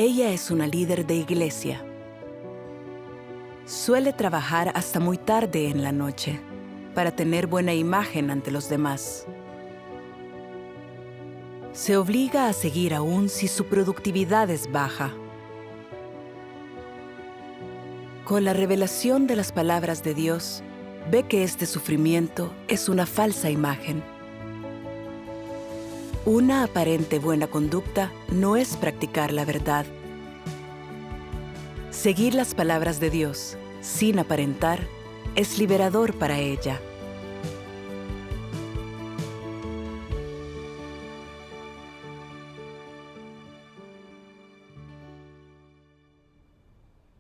Ella es una líder de iglesia. Suele trabajar hasta muy tarde en la noche para tener buena imagen ante los demás. Se obliga a seguir aún si su productividad es baja. Con la revelación de las palabras de Dios, ve que este sufrimiento es una falsa imagen. Una aparente buena conducta no es practicar la verdad. Seguir las palabras de Dios sin aparentar es liberador para ella.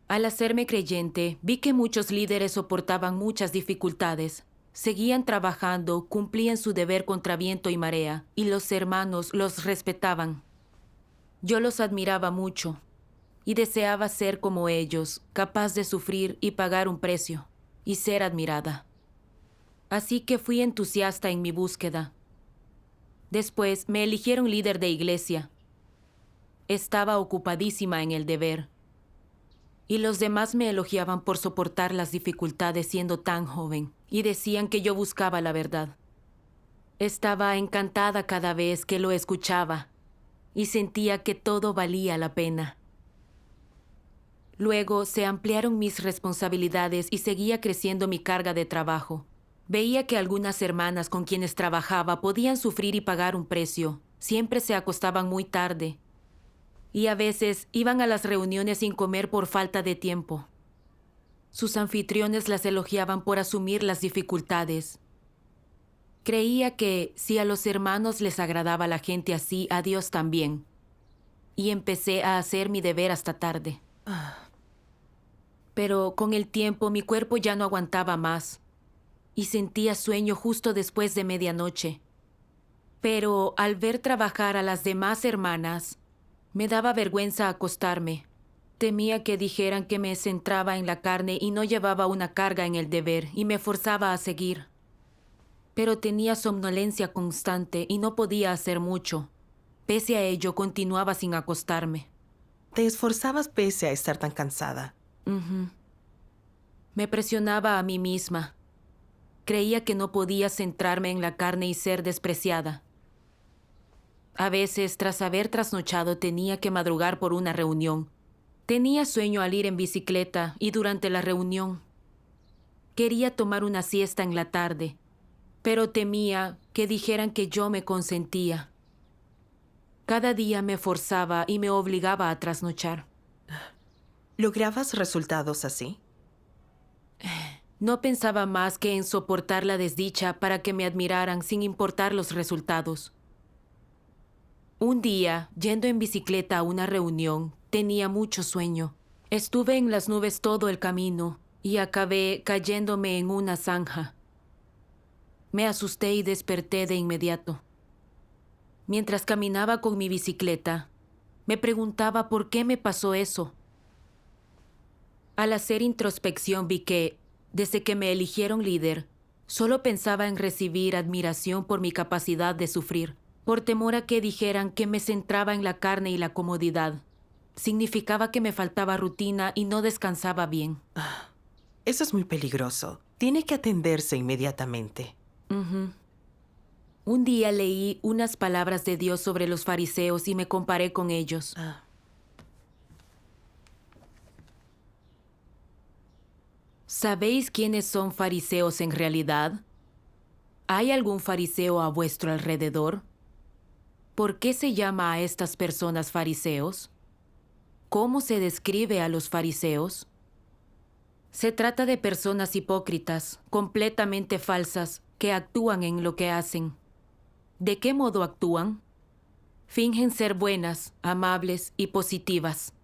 Al hacerme creyente, vi que muchos líderes soportaban muchas dificultades. Seguían trabajando, cumplían su deber contra viento y marea, y los hermanos los respetaban. Yo los admiraba mucho, y deseaba ser como ellos, capaz de sufrir y pagar un precio, y ser admirada. Así que fui entusiasta en mi búsqueda. Después me eligieron líder de iglesia. Estaba ocupadísima en el deber. Y los demás me elogiaban por soportar las dificultades siendo tan joven, y decían que yo buscaba la verdad. Estaba encantada cada vez que lo escuchaba, y sentía que todo valía la pena. Luego se ampliaron mis responsabilidades y seguía creciendo mi carga de trabajo. Veía que algunas hermanas con quienes trabajaba podían sufrir y pagar un precio. Siempre se acostaban muy tarde. Y a veces iban a las reuniones sin comer por falta de tiempo. Sus anfitriones las elogiaban por asumir las dificultades. Creía que si a los hermanos les agradaba la gente así, a Dios también. Y empecé a hacer mi deber hasta tarde. Pero con el tiempo mi cuerpo ya no aguantaba más y sentía sueño justo después de medianoche. Pero al ver trabajar a las demás hermanas, me daba vergüenza acostarme. Temía que dijeran que me centraba en la carne y no llevaba una carga en el deber y me forzaba a seguir. Pero tenía somnolencia constante y no podía hacer mucho. Pese a ello, continuaba sin acostarme. Te esforzabas pese a estar tan cansada. Me presionaba a mí misma. Creía que no podía centrarme en la carne y ser despreciada. A veces, tras haber trasnochado, tenía que madrugar por una reunión. Tenía sueño al ir en bicicleta y durante la reunión. Quería tomar una siesta en la tarde, pero temía que dijeran que yo me consentía. Cada día me forzaba y me obligaba a trasnochar. ¿Lograbas resultados así? No pensaba más que en soportar la desdicha para que me admiraran sin importar los resultados. Un día, yendo en bicicleta a una reunión, tenía mucho sueño. Estuve en las nubes todo el camino y acabé cayéndome en una zanja. Me asusté y desperté de inmediato. Mientras caminaba con mi bicicleta, me preguntaba por qué me pasó eso. Al hacer introspección vi que, desde que me eligieron líder, solo pensaba en recibir admiración por mi capacidad de sufrir, por temor a que dijeran que me centraba en la carne y la comodidad. Significaba que me faltaba rutina y no descansaba bien. Eso es muy peligroso. Tiene que atenderse inmediatamente. Un día leí unas palabras de Dios sobre los fariseos y me comparé con ellos. ¿Sabéis quiénes son fariseos en realidad? ¿Hay algún fariseo a vuestro alrededor? ¿Por qué se llama a estas personas fariseos? ¿Cómo se describe a los fariseos? Se trata de personas hipócritas, completamente falsas, que actúan en lo que hacen. ¿De qué modo actúan? Fingen ser buenas, amables y positivas.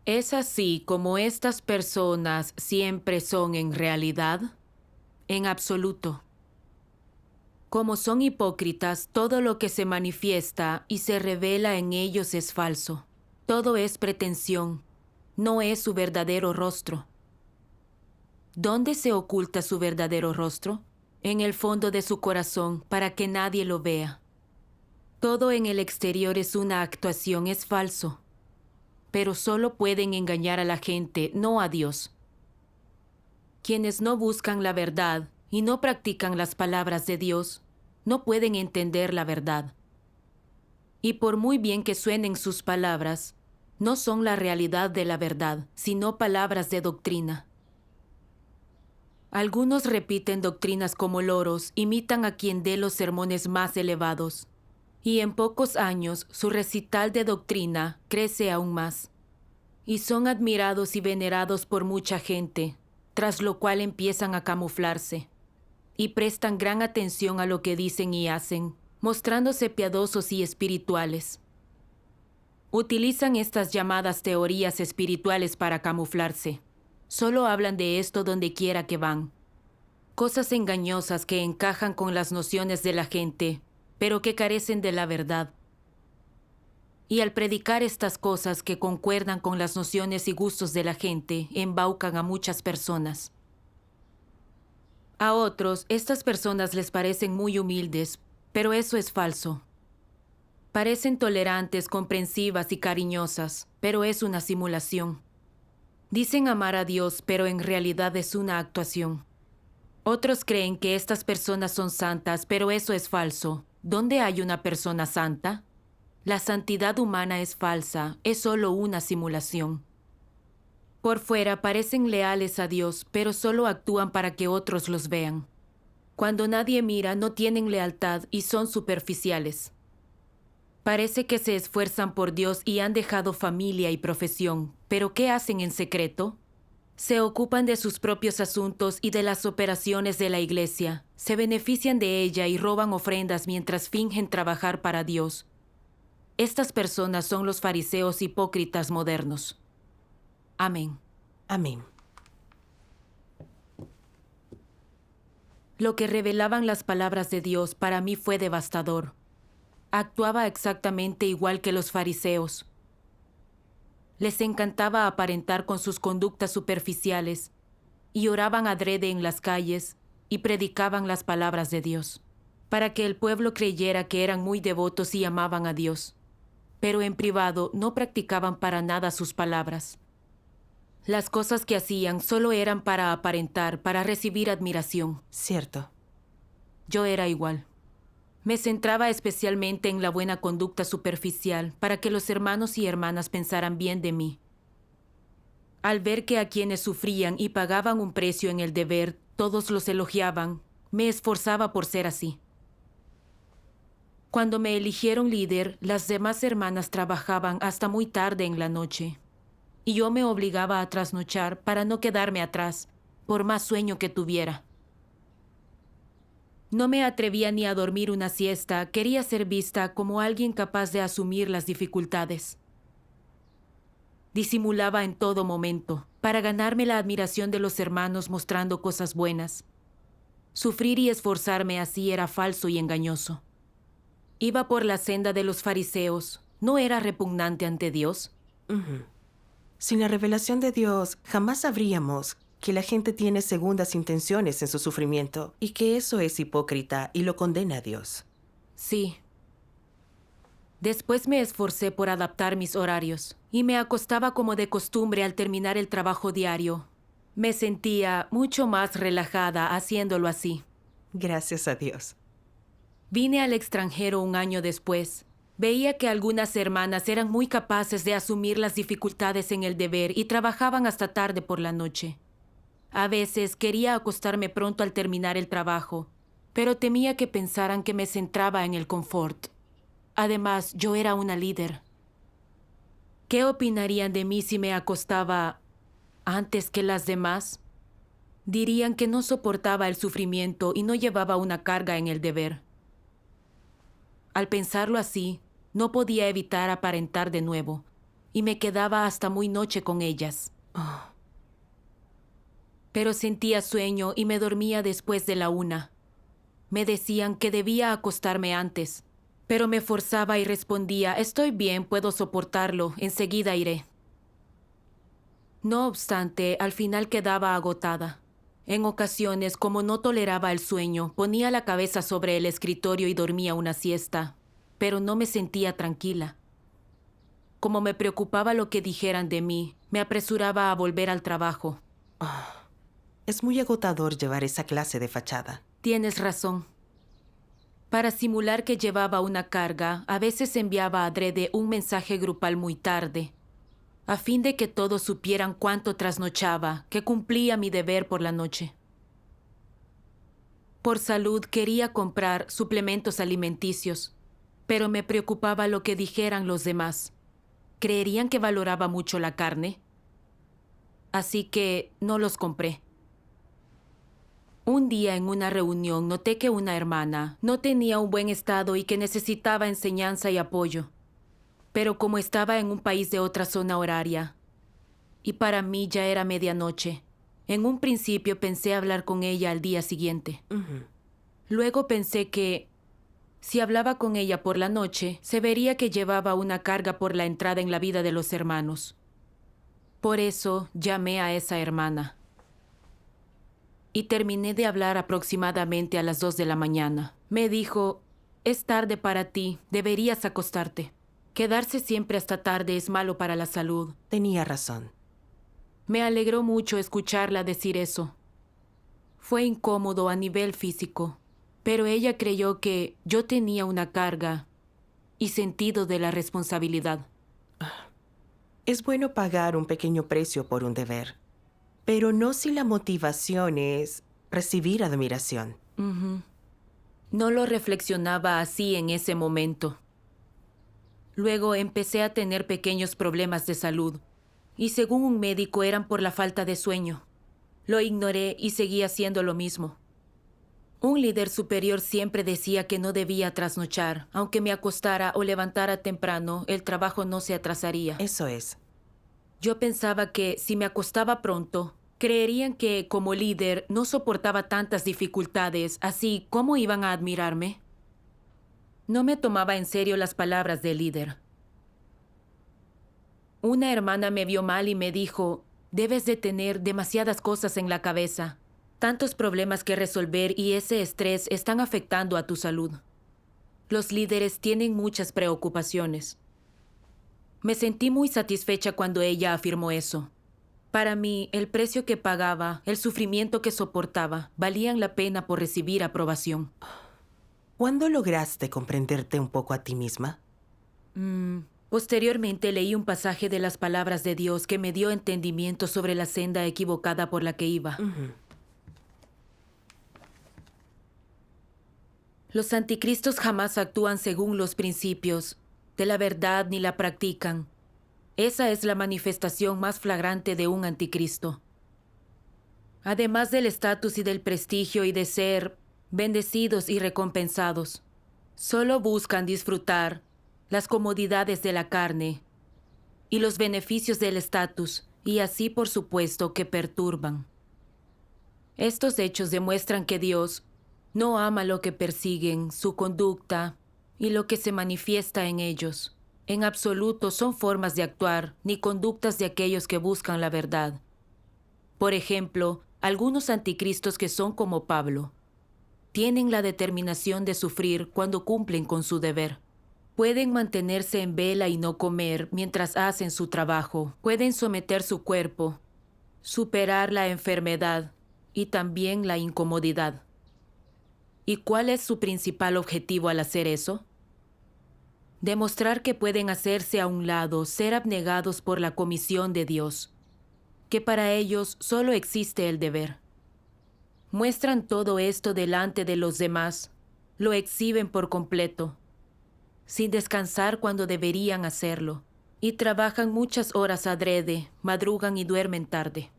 ¿Es así como estas personas siempre son en realidad? En absoluto. Como son hipócritas, todo lo que se manifiesta y se revela en ellos es falso. Todo es pretensión, no es su verdadero rostro. ¿Dónde se oculta su verdadero rostro? En el fondo de su corazón, para que nadie lo vea. Todo en el exterior es una actuación, es falso. pero solo pueden engañar a la gente, no a Dios. Quienes no buscan la verdad y no practican las palabras de Dios, no pueden entender la verdad. Y por muy bien que suenen sus palabras, no son la realidad de la verdad, sino palabras de doctrina. Algunos repiten doctrinas como loros, imitan a quien dé los sermones más elevados, y en pocos años su recital de doctrina crece aún más, y son admirados y venerados por mucha gente, tras lo cual empiezan a camuflarse, y prestan gran atención a lo que dicen y hacen, mostrándose piadosos y espirituales. Utilizan estas llamadas teorías espirituales para camuflarse. Solo hablan de esto donde quiera que van. Cosas engañosas que encajan con las nociones de la gente, pero que carecen de la verdad. Y al predicar estas cosas que concuerdan con las nociones y gustos de la gente, embaucan a muchas personas. A otros, estas personas les parecen muy humildes, pero eso es falso. Parecen tolerantes, comprensivas y cariñosas, pero es una simulación. Dicen amar a Dios, pero en realidad es una actuación. Otros creen que estas personas son santas, pero eso es falso. ¿Dónde hay una persona santa? La santidad humana es falsa, es solo una simulación. Por fuera parecen leales a Dios, pero solo actúan para que otros los vean. Cuando nadie mira, no tienen lealtad y son superficiales. Parece que se esfuerzan por Dios y han dejado familia y profesión, pero ¿qué hacen en secreto? Se ocupan de sus propios asuntos y de las operaciones de la iglesia, se benefician de ella y roban ofrendas mientras fingen trabajar para Dios. Estas personas son los fariseos hipócritas modernos. Amén. Amén. Lo que revelaban las palabras de Dios para mí fue devastador. Actuaba exactamente igual que los fariseos. Les encantaba aparentar con sus conductas superficiales y oraban adrede en las calles y predicaban las palabras de Dios, para que el pueblo creyera que eran muy devotos y amaban a Dios, pero en privado no practicaban para nada sus palabras. Las cosas que hacían solo eran para aparentar, para recibir admiración. Cierto. Yo era igual. Me centraba especialmente en la buena conducta superficial para que los hermanos y hermanas pensaran bien de mí. Al ver que a quienes sufrían y pagaban un precio en el deber, todos los elogiaban, me esforzaba por ser así. Cuando me eligieron líder, las demás hermanas trabajaban hasta muy tarde en la noche, y yo me obligaba a trasnochar para no quedarme atrás, por más sueño que tuviera. No me atrevía ni a dormir una siesta, quería ser vista como alguien capaz de asumir las dificultades. Disimulaba en todo momento, para ganarme la admiración de los hermanos mostrando cosas buenas. Sufrir y esforzarme así era falso y engañoso. Iba por la senda de los fariseos, ¿no era repugnante ante Dios? Sin la revelación de Dios, jamás sabríamos que la gente tiene segundas intenciones en su sufrimiento y que eso es hipócrita y lo condena a Dios. Sí. Después me esforcé por adaptar mis horarios y me acostaba como de costumbre al terminar el trabajo diario. Me sentía mucho más relajada haciéndolo así. Gracias a Dios. Vine al extranjero un año después. Veía que algunas hermanas eran muy capaces de asumir las dificultades en el deber y trabajaban hasta tarde por la noche. A veces quería acostarme pronto al terminar el trabajo, pero temía que pensaran que me centraba en el confort. Además, yo era una líder. ¿Qué opinarían de mí si me acostaba antes que las demás? Dirían que no soportaba el sufrimiento y no llevaba una carga en el deber. Al pensarlo así, no podía evitar aparentar de nuevo, y me quedaba hasta muy noche con ellas. Pero sentía sueño y me dormía después de la 1. Me decían que debía acostarme antes, pero me forzaba y respondía, estoy bien, puedo soportarlo, enseguida iré. No obstante, al final quedaba agotada. En ocasiones, como no toleraba el sueño, ponía la cabeza sobre el escritorio y dormía una siesta, pero no me sentía tranquila. como me preocupaba lo que dijeran de mí, me apresuraba a volver al trabajo. Es muy agotador llevar esa clase de fachada. Tienes razón. Para simular que llevaba una carga, a veces enviaba adrede un mensaje grupal muy tarde, a fin de que todos supieran cuánto trasnochaba, que cumplía mi deber por la noche. Por salud quería comprar suplementos alimenticios, pero me preocupaba lo que dijeran los demás. ¿Creerían que valoraba mucho la carne? Así que no los compré. Un día en una reunión noté que una hermana no tenía un buen estado y que necesitaba enseñanza y apoyo. Pero como estaba en un país de otra zona horaria, y para mí ya era medianoche, en un principio pensé hablar con ella al día siguiente. Luego pensé que, si hablaba con ella por la noche, se vería que llevaba una carga por la entrada en la vida de los hermanos. Por eso llamé a esa hermana. Y terminé de hablar aproximadamente a las 2 de la mañana. Me dijo, es tarde para ti, deberías acostarte. Quedarse siempre hasta tarde es malo para la salud. Tenía razón. Me alegró mucho escucharla decir eso. Fue incómodo a nivel físico, pero ella creyó que yo tenía una carga y sentido de la responsabilidad. Es bueno pagar un pequeño precio por un deber, pero no si la motivación es recibir admiración. No lo reflexionaba así en ese momento. Luego empecé a tener pequeños problemas de salud, y según un médico eran por la falta de sueño. Lo ignoré y seguí haciendo lo mismo. Un líder superior siempre decía que no debía trasnochar. Aunque me acostara o levantara temprano, el trabajo no se atrasaría. Eso es. Yo pensaba que si me acostaba pronto, creerían que como líder no soportaba tantas dificultades, así ¿cómo iban a admirarme? No me tomaba en serio las palabras del líder. Una hermana me vio mal y me dijo, debes de tener demasiadas cosas en la cabeza, tantos problemas que resolver y ese estrés están afectando a tu salud. Los líderes tienen muchas preocupaciones. Me sentí muy satisfecha cuando ella afirmó eso. Para mí, el precio que pagaba, el sufrimiento que soportaba, valían la pena por recibir aprobación. ¿Cuándo lograste comprenderte un poco a ti misma? Posteriormente leí un pasaje de las palabras de Dios que me dio entendimiento sobre la senda equivocada por la que iba. Los anticristos jamás actúan según los principios de la verdad ni la practican. Esa es la manifestación más flagrante de un anticristo. Además del estatus y del prestigio y de ser bendecidos y recompensados, solo buscan disfrutar las comodidades de la carne y los beneficios del estatus, y así por supuesto que perturban. Estos hechos demuestran que Dios no ama lo que persiguen, su conducta y lo que se manifiesta en ellos. En absoluto son formas de actuar ni conductas de aquellos que buscan la verdad. Por ejemplo, algunos anticristos que son como Pablo tienen la determinación de sufrir cuando cumplen con su deber. Pueden mantenerse en vela y no comer mientras hacen su trabajo. Pueden someter su cuerpo, superar la enfermedad y también la incomodidad. ¿Y cuál es su principal objetivo al hacer eso? Demostrar que pueden hacerse a un lado, ser abnegados por la comisión de Dios, que para ellos solo existe el deber. Muestran todo esto delante de los demás, lo exhiben por completo, sin descansar cuando deberían hacerlo, y trabajan muchas horas adrede, madrugan y duermen tarde.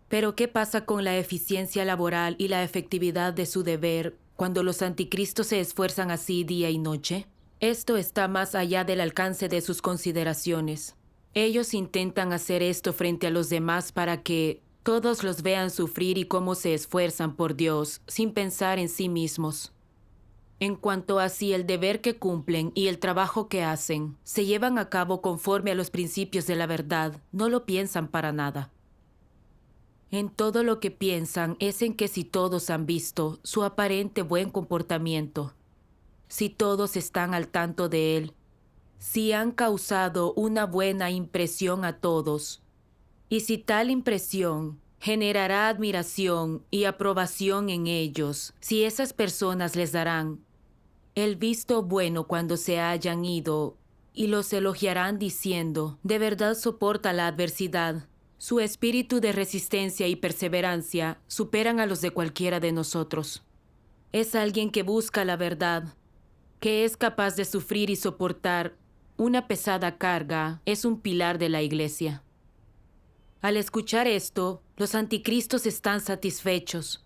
Pero ¿qué pasa con la eficiencia laboral y la efectividad de su deber cuando los anticristos se esfuerzan así día y noche? Esto está más allá del alcance de sus consideraciones. Ellos intentan hacer esto frente a los demás para que todos los vean sufrir y cómo se esfuerzan por Dios, sin pensar en sí mismos. En cuanto a si el deber que cumplen y el trabajo que hacen se llevan a cabo conforme a los principios de la verdad, no lo piensan para nada. En todo lo que piensan es en que si todos han visto su aparente buen comportamiento, si todos están al tanto de él, si han causado una buena impresión a todos, y si tal impresión generará admiración y aprobación en ellos, si esas personas les darán el visto bueno cuando se hayan ido y los elogiarán diciendo, de verdad soporta la adversidad. Su espíritu de resistencia y perseverancia superan a los de cualquiera de nosotros. Es alguien que busca la verdad, que es capaz de sufrir y soportar una pesada carga, es un pilar de la Iglesia. Al escuchar esto, los anticristos están satisfechos.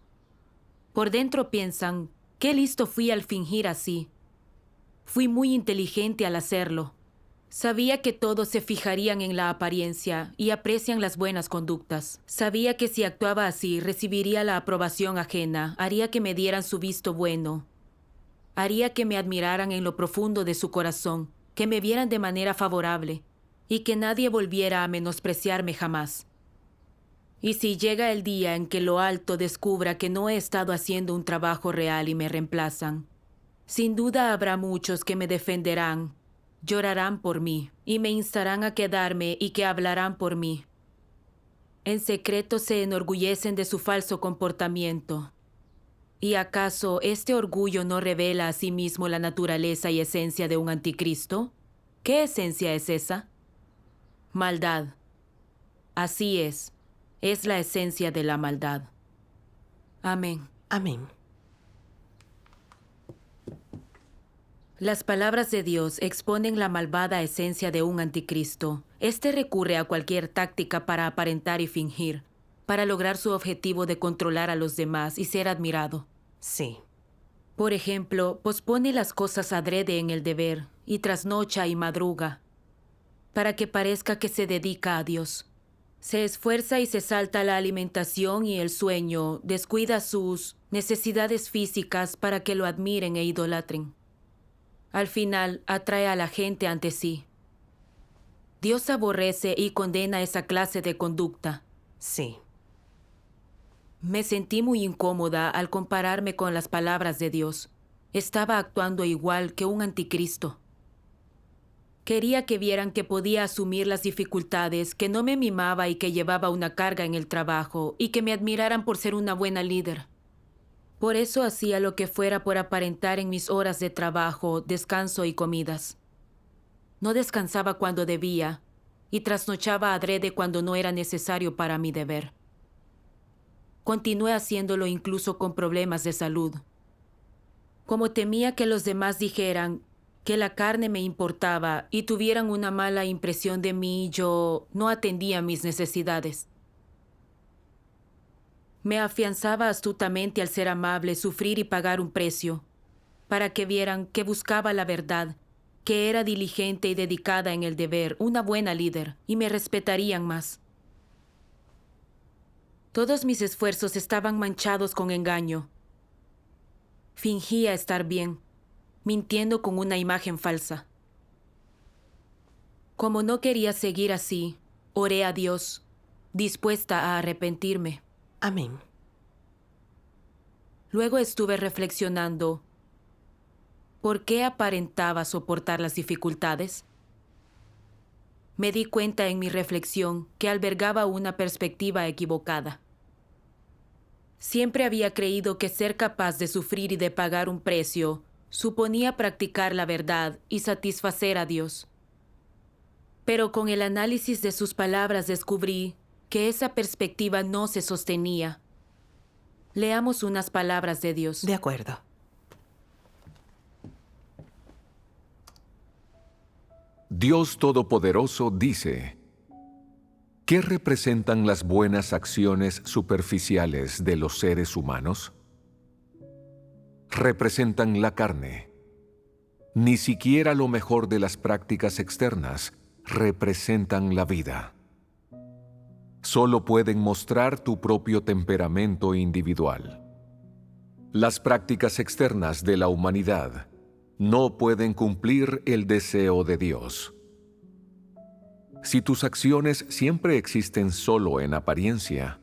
Por dentro piensan, qué listo fui al fingir así. Fui muy inteligente al hacerlo. Sabía que todos se fijarían en la apariencia y aprecian las buenas conductas. Sabía que si actuaba así, recibiría la aprobación ajena, haría que me dieran su visto bueno. Haría que me admiraran en lo profundo de su corazón, que me vieran de manera favorable y que nadie volviera a menospreciarme jamás. Y si llega el día en que lo alto descubra que no he estado haciendo un trabajo real y me reemplazan, sin duda habrá muchos que me defenderán, llorarán por mí y me instarán a quedarme y que hablarán por mí. En secreto se enorgullecen de su falso comportamiento. ¿Y acaso este orgullo no revela a sí mismo la naturaleza y esencia de un anticristo? ¿Qué esencia es esa? Maldad. Así es la esencia de la maldad. Amén. Amén. Las palabras de Dios exponen la malvada esencia de un anticristo. Este recurre a cualquier táctica para aparentar y fingir, para lograr su objetivo de controlar a los demás y ser admirado. Sí. Por ejemplo, pospone las cosas adrede en el deber y trasnocha y madruga, para que parezca que se dedica a Dios. Se esfuerza y se salta la alimentación y el sueño, descuida sus necesidades físicas para que lo admiren e idolatren. Al final, atrae a la gente ante sí. Dios aborrece y condena esa clase de conducta. Sí. Me sentí muy incómoda al compararme con las palabras de Dios. Estaba actuando igual que un anticristo. Quería que vieran que podía asumir las dificultades, que no me mimaba y que llevaba una carga en el trabajo, y que me admiraran por ser una buena líder. Por eso hacía lo que fuera por aparentar en mis horas de trabajo, descanso y comidas. No descansaba cuando debía, y trasnochaba adrede cuando no era necesario para mi deber. Continué haciéndolo incluso con problemas de salud. Como temía que los demás dijeran que la carne me importaba y tuvieran una mala impresión de mí, yo no atendía mis necesidades. Me afianzaba astutamente al ser amable, sufrir y pagar un precio, para que vieran que buscaba la verdad, que era diligente y dedicada en el deber, una buena líder, y me respetarían más. Todos mis esfuerzos estaban manchados con engaño. Fingía estar bien, mintiendo con una imagen falsa. Como no quería seguir así, oré a Dios, dispuesta a arrepentirme. Amén. Luego estuve reflexionando, ¿por qué aparentaba soportar las dificultades? Me di cuenta en mi reflexión que albergaba una perspectiva equivocada. Siempre había creído que ser capaz de sufrir y de pagar un precio suponía practicar la verdad y satisfacer a Dios. Pero con el análisis de sus palabras descubrí que esa perspectiva no se sostenía. Leamos unas palabras de Dios. De acuerdo. Dios Todopoderoso dice: ¿qué representan las buenas acciones superficiales de los seres humanos? Representan la carne. Ni siquiera lo mejor de las prácticas externas representan la vida. Solo pueden mostrar tu propio temperamento individual. Las prácticas externas de la humanidad no pueden cumplir el deseo de Dios. Si tus acciones siempre existen solo en apariencia,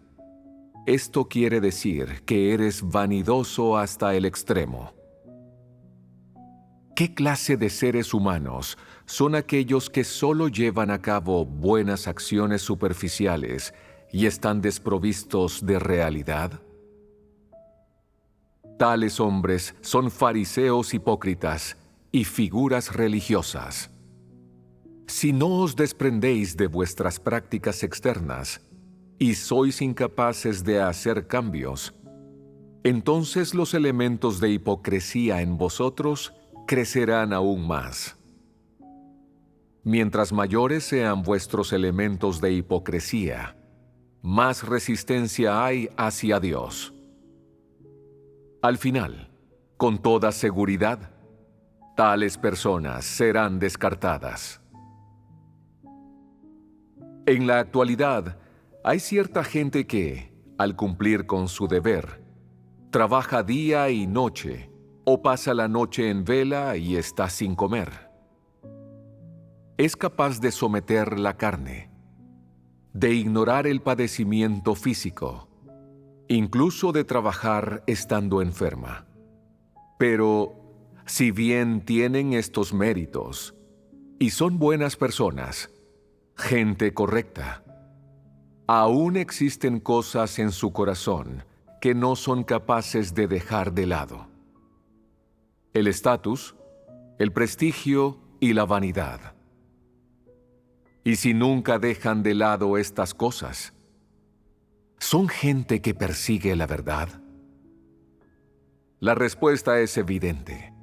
esto quiere decir que eres vanidoso hasta el extremo. ¿Qué clase de seres humanos son aquellos que solo llevan a cabo buenas acciones superficiales y están desprovistos de realidad? Tales hombres son fariseos hipócritas y figuras religiosas. Si no os desprendéis de vuestras prácticas externas y sois incapaces de hacer cambios, entonces los elementos de hipocresía en vosotros crecerán aún más. Mientras mayores sean vuestros elementos de hipocresía, más resistencia hay hacia Dios. Al final, con toda seguridad, tales personas serán descartadas. En la actualidad, hay cierta gente que, al cumplir con su deber, trabaja día y noche o pasa la noche en vela y está sin comer. Es capaz de someter la carne, de ignorar el padecimiento físico, incluso de trabajar estando enferma. Pero, si bien tienen estos méritos y son buenas personas, gente correcta, aún existen cosas en su corazón que no son capaces de dejar de lado: el estatus, el prestigio y la vanidad. Y si nunca dejan de lado estas cosas, ¿son gente que persigue la verdad? La respuesta es evidente.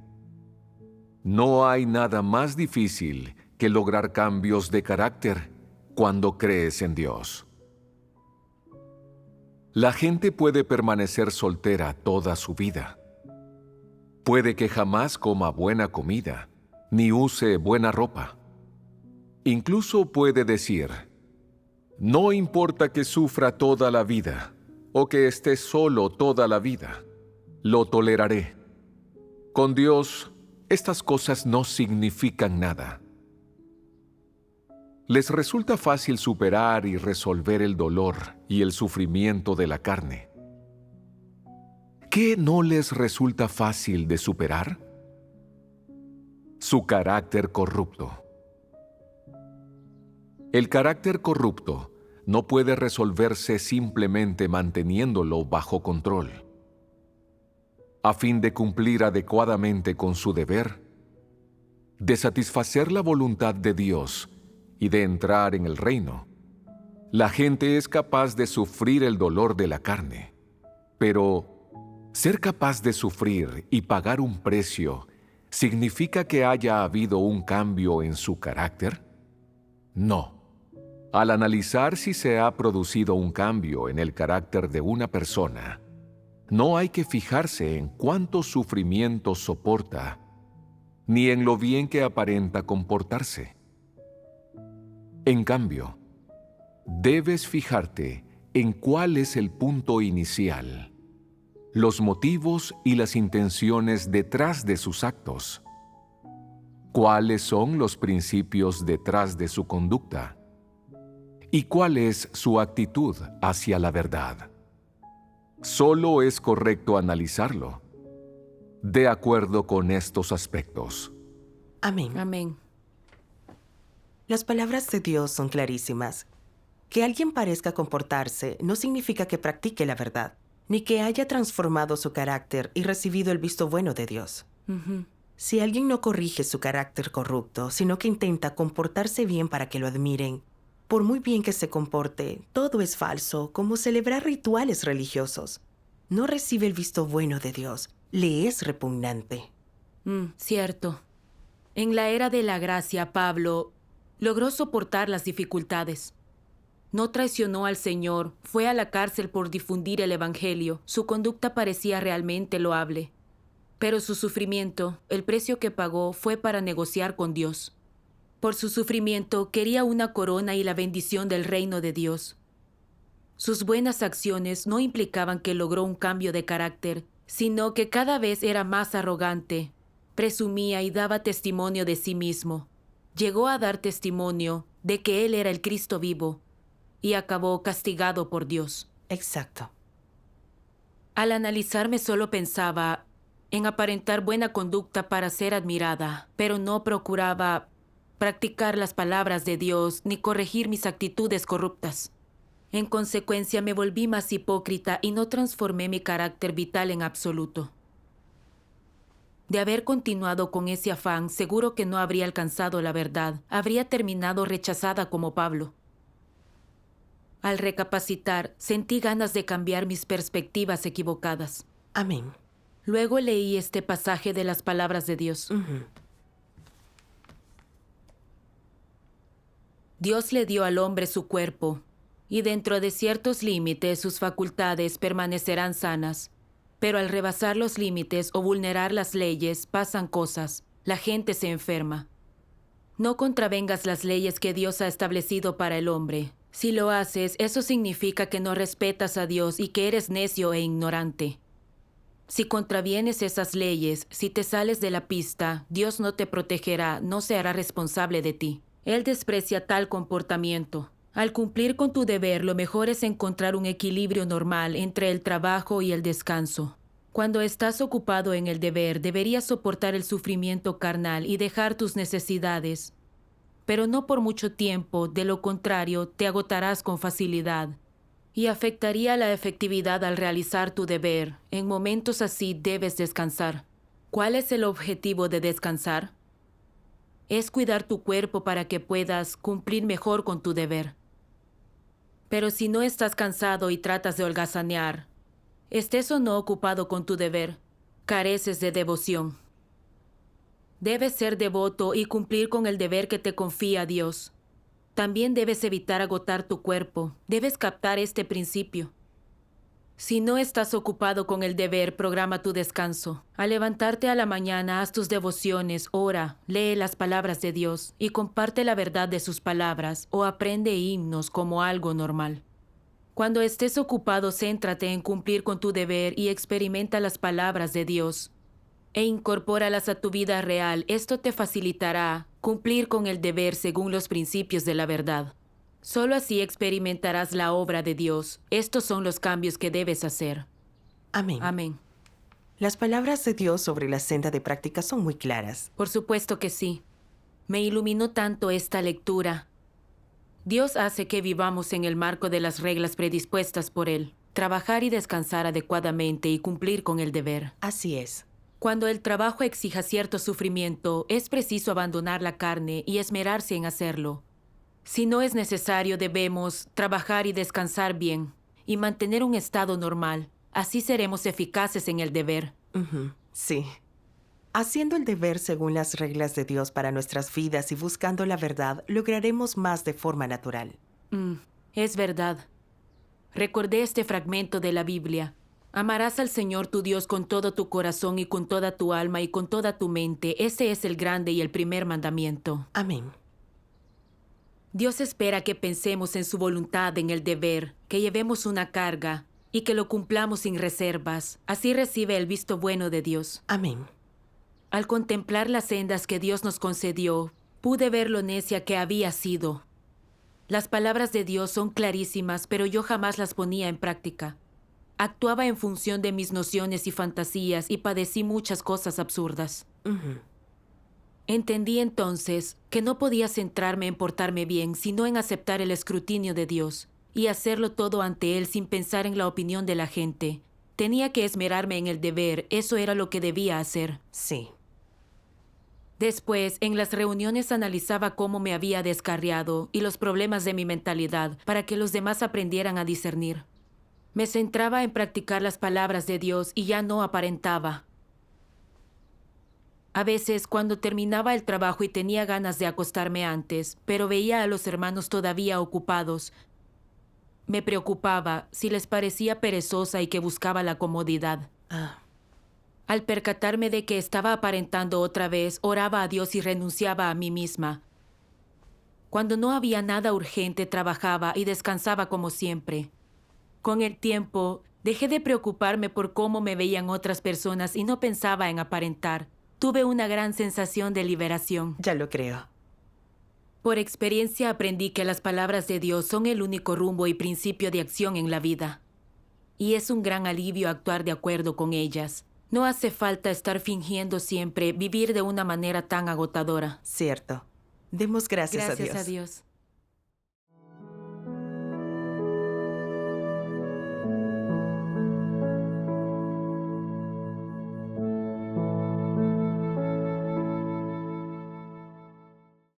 No hay nada más difícil que lograr cambios de carácter cuando crees en Dios. La gente puede permanecer soltera toda su vida. Puede que jamás coma buena comida, ni use buena ropa. Incluso puede decir: no importa que sufra toda la vida, o que esté solo toda la vida, lo toleraré. Con Dios, estas cosas no significan nada. Les resulta fácil superar y resolver el dolor y el sufrimiento de la carne. ¿Qué no les resulta fácil de superar? Su carácter corrupto. El carácter corrupto no puede resolverse simplemente manteniéndolo bajo control. A fin de cumplir adecuadamente con su deber, de satisfacer la voluntad de Dios y de entrar en el reino, la gente es capaz de sufrir el dolor de la carne. Pero ser capaz de sufrir y pagar un precio ¿significa que haya habido un cambio en su carácter? No. Al analizar si se ha producido un cambio en el carácter de una persona, no hay que fijarse en cuánto sufrimiento soporta, ni en lo bien que aparenta comportarse. En cambio, debes fijarte en cuál es el punto inicial, los motivos y las intenciones detrás de sus actos. ¿Cuáles son los principios detrás de su conducta? ¿Y cuál es su actitud hacia la verdad? Solo es correcto analizarlo de acuerdo con estos aspectos. Amén. Amén. Las palabras de Dios son clarísimas. Que alguien parezca comportarse no significa que practique la verdad, ni que haya transformado su carácter y recibido el visto bueno de Dios. Si alguien no corrige su carácter corrupto, sino que intenta comportarse bien para que lo admiren, por muy bien que se comporte, todo es falso, como celebrar rituales religiosos. No recibe el visto bueno de Dios, le es repugnante. Cierto. En la era de la gracia, Pablo logró soportar las dificultades. No traicionó al Señor, fue a la cárcel por difundir el Evangelio. Su conducta parecía realmente loable. Pero su sufrimiento, el precio que pagó, fue para negociar con Dios. Por su sufrimiento quería una corona y la bendición del reino de Dios. Sus buenas acciones no implicaban que logró un cambio de carácter, sino que cada vez era más arrogante, presumía y daba testimonio de sí mismo. Llegó a dar testimonio de que él era el Cristo vivo y acabó castigado por Dios. Exacto. Al analizarme solo pensaba, en aparentar buena conducta para ser admirada, pero no procuraba practicar las palabras de Dios ni corregir mis actitudes corruptas. En consecuencia, me volví más hipócrita y no transformé mi carácter vital en absoluto. De haber continuado con ese afán, seguro que no habría alcanzado la verdad. Habría terminado rechazada como Pablo. Al recapacitar, sentí ganas de cambiar mis perspectivas equivocadas. Amén. Luego leí este pasaje de las palabras de Dios. Dios le dio al hombre su cuerpo, y dentro de ciertos límites sus facultades permanecerán sanas. Pero al rebasar los límites o vulnerar las leyes, pasan cosas. La gente se enferma. No contravengas las leyes que Dios ha establecido para el hombre. Si lo haces, eso significa que no respetas a Dios y que eres necio e ignorante. Si contravienes esas leyes, si te sales de la pista, Dios no te protegerá, no se hará responsable de ti. Él desprecia tal comportamiento. Al cumplir con tu deber, lo mejor es encontrar un equilibrio normal entre el trabajo y el descanso. Cuando estás ocupado en el deber, deberías soportar el sufrimiento carnal y dejar tus necesidades. Pero no por mucho tiempo, de lo contrario, te agotarás con facilidad. Y afectaría la efectividad al realizar tu deber. En momentos así debes descansar. ¿Cuál es el objetivo de descansar? Es cuidar tu cuerpo para que puedas cumplir mejor con tu deber. Pero si no estás cansado y tratas de holgazanear, estés o no ocupado con tu deber, careces de devoción. Debes ser devoto y cumplir con el deber que te confía Dios. También debes evitar agotar tu cuerpo. Debes captar este principio. Si no estás ocupado con el deber, programa tu descanso. Al levantarte a la mañana, haz tus devociones, ora, lee las palabras de Dios y comparte la verdad de sus palabras o aprende himnos como algo normal. Cuando estés ocupado, céntrate en cumplir con tu deber y experimenta las palabras de Dios e incorpóralas a tu vida real. Esto te facilitará cumplir con el deber según los principios de la verdad. Solo así experimentarás la obra de Dios. Estos son los cambios que debes hacer. Amén. Amén. Las palabras de Dios sobre la senda de práctica son muy claras. Por supuesto que sí. Me iluminó tanto esta lectura. Dios hace que vivamos en el marco de las reglas predispuestas por Él. Trabajar y descansar adecuadamente y cumplir con el deber. Así es. Cuando el trabajo exija cierto sufrimiento, es preciso abandonar la carne y esmerarse en hacerlo. Si no es necesario, debemos trabajar y descansar bien y mantener un estado normal. Así seremos eficaces en el deber. Sí. Haciendo el deber según las reglas de Dios para nuestras vidas y buscando la verdad, lograremos más de forma natural. Es verdad. Recordé este fragmento de la Biblia. Amarás al Señor tu Dios con todo tu corazón y con toda tu alma y con toda tu mente. Ese es el grande y el primer mandamiento. Amén. Dios espera que pensemos en su voluntad, en el deber, que llevemos una carga y que lo cumplamos sin reservas. Así recibe el visto bueno de Dios. Amén. Al contemplar las sendas que Dios nos concedió, pude ver lo necia que había sido. Las palabras de Dios son clarísimas, pero yo jamás las ponía en práctica. Actuaba en función de mis nociones y fantasías y padecí muchas cosas absurdas. Entendí entonces que no podía centrarme en portarme bien, sino en aceptar el escrutinio de Dios y hacerlo todo ante Él sin pensar en la opinión de la gente. Tenía que esmerarme en el deber, eso era lo que debía hacer. Sí. Después, en las reuniones analizaba cómo me había descarriado y los problemas de mi mentalidad para que los demás aprendieran a discernir. Me centraba en practicar las palabras de Dios y ya no aparentaba. A veces, cuando terminaba el trabajo y tenía ganas de acostarme antes, pero veía a los hermanos todavía ocupados, me preocupaba si les parecía perezosa y que buscaba la comodidad. Al percatarme de que estaba aparentando otra vez, oraba a Dios y renunciaba a mí misma. Cuando no había nada urgente, trabajaba y descansaba como siempre. Con el tiempo, dejé de preocuparme por cómo me veían otras personas y no pensaba en aparentar. Tuve una gran sensación de liberación. Ya lo creo. Por experiencia aprendí que las palabras de Dios son el único rumbo y principio de acción en la vida. Y es un gran alivio actuar de acuerdo con ellas. No hace falta estar fingiendo siempre vivir de una manera tan agotadora. Cierto. Demos gracias a Dios. Gracias a Dios.